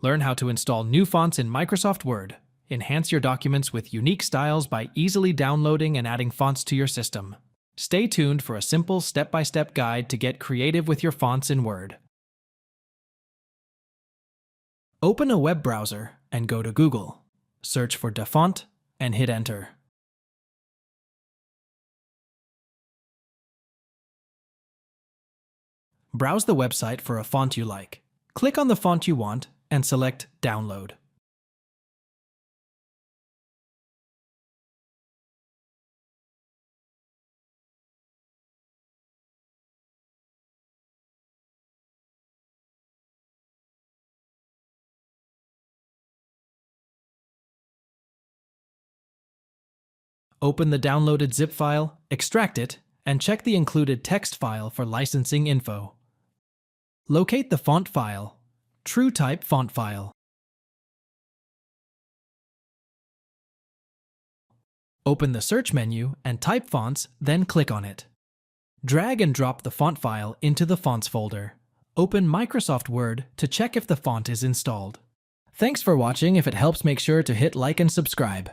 Learn how to install new fonts in Microsoft Word. Enhance your documents with unique styles by easily downloading and adding fonts to your system. Stay tuned for a simple step-by-step guide to get creative with your fonts in Word. Open a web browser and go to Google. Search for DaFont and hit Enter. Browse the website for a font you like. Click on the font you want and select Download. Open the downloaded zip file, extract it, and check the included text file for licensing info. Locate the font file, TrueType font file. Open the search menu and type fonts, then click on it. Drag and drop the font file into the Fonts folder. Open Microsoft Word to check if the font is installed. Thanks for watching. If it helps, make sure to hit like and subscribe.